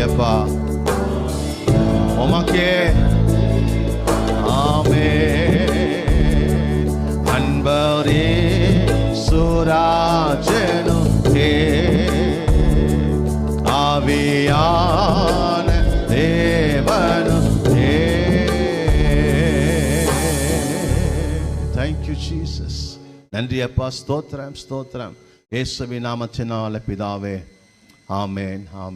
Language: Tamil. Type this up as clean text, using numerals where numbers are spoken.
அப்பா, உமக்கே ஆமென். அன்பரே சுராஜனும் ஆவியான தேவனும். Thank you Jesus. நன்றி அப்பா, ஸ்தோத்திரம் ஸ்தோத்திரம். இயேசுவின் நாமத்தினால பிதாவே, ஆமென் ஆமென்.